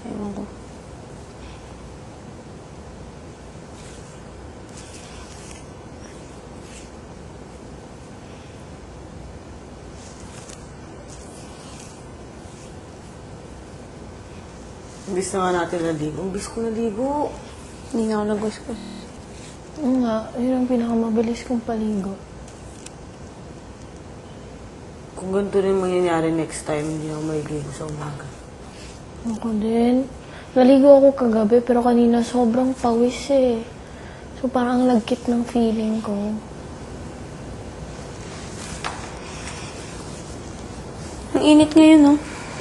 Ewan ko. Imbis na nga natin naligo. Imbis ko naligo. Hindi na ako nag-gusto. Oo nga, yun ang pinakamabilis kong paligo. Kung ganito rin mangyayari next time, hindi ako maligo sa umaga. Ako din. Naligo ako kagabi, pero kanina sobrang pawis eh. So parang ang lagkit ng feeling ko. Ang init ngayon, no?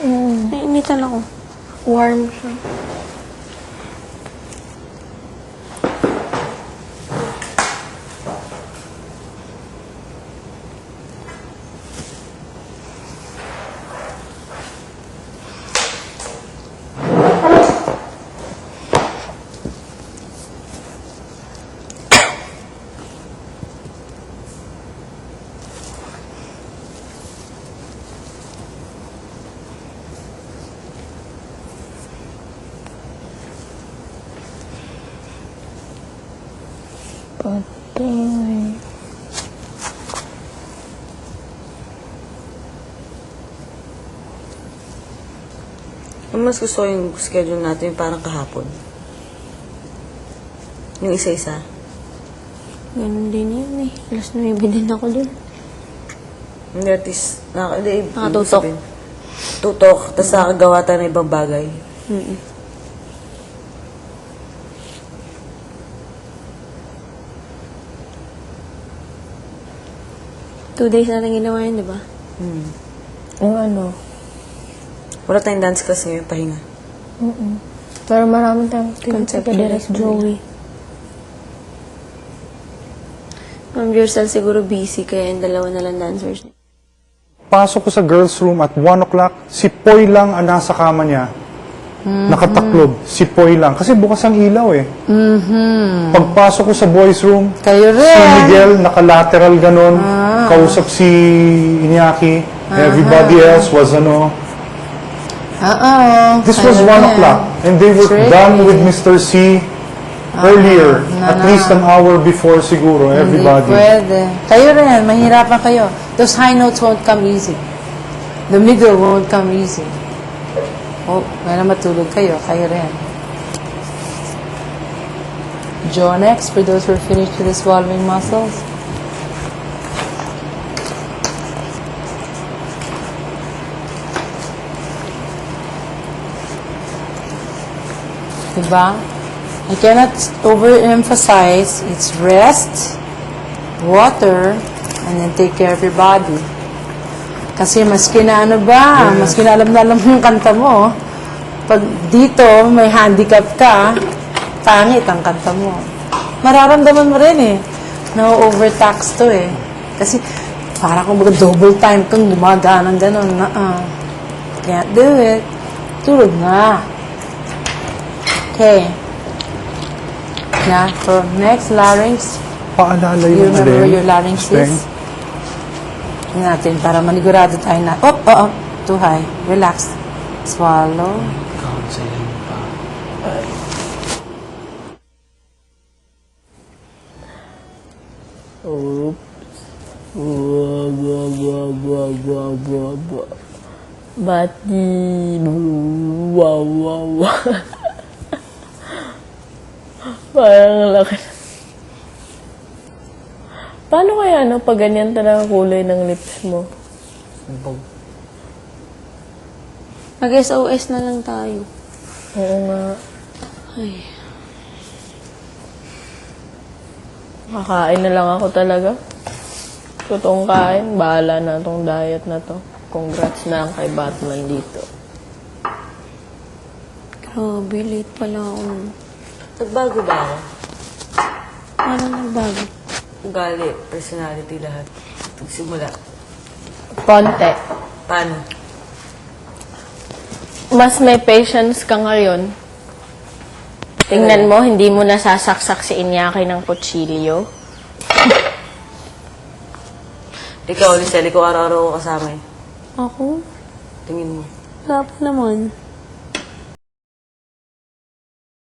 Mm. Nainitan ako. Warm siya. Patay. Ang mas gusto ko yung schedule natin parang kahapon. Yung isa-isa. Ganun din yun eh. Alas 9 din ako dun. Hindi, at least, Nakatutok. Tutok, tapos nakagawa tayo ng ibang bagay. Mm. Two days natin ginawa yun, di ba? Yung ano? Wala tayong dance class ngayon, pahinga. Pero maraming tayong Conceptual kay Direct Joey. Ma'am Jersel siguro busy, kaya yung dalawa na lang dancers niya. Pasok ko sa girls' room at 1 o'clock, si Poy lang ang nasa kama niya. Nakataklob, si Poy lang. Kasi bukas ang ilaw eh. Pagpasok ko sa boys' room, Kayo rin. si Miguel nakalateral ganon, kausap si Iñaki. Everybody else was this was 1 o'clock. And they were done with Mr. C earlier. At least an hour before siguro, everybody. Hindi pwede. Kayo rin, mahirapan kayo. Those high notes won't come easy. The middle won't come easy. Oh, kaya matulog kayo. Kayo rin. Jaw next for those who are finished with the swallowing muscles. Diba? I cannot overemphasize it's rest, water, and then take care of your body. Kasi maski na ano ba, maski na alam mo yung kanta mo, pag dito may handicap ka, pangit ang kanta mo. Mararamdaman mo rin eh, na-overtax to eh. Kasi parang kung baga double time kang gumagaan ng gano'n, can't do it. Tulog na. Okay. Now, for next larynx, Paalala you yung remember where alin, your larynx Speng. is? Tingnan natin, para manigurado tayo na, too high. Relax. Swallow. Bati. Wow. Parang laki. Paano kaya pag ganyan talaga kulay ng lips mo? Mag-SOS na lang tayo. Oo nga. Ay. Kakain na lang ako talaga. Totoong kain. Bahala na tong diet na to. Congrats na lang kay Batman dito. Grabe, late pala ako. Nagbago ba ako? Ano nagbago? Ugali, personality, lahat. Pagsimula. Konti. Paano? Mas may patience ka ngayon. Tingnan mo, hindi mo nasasaksak si Iñaki ng kutsilyo. Ikaw, Lisel, ikaw araw-araw ko kasama eh. Ako? Tingin mo. Wala pa naman.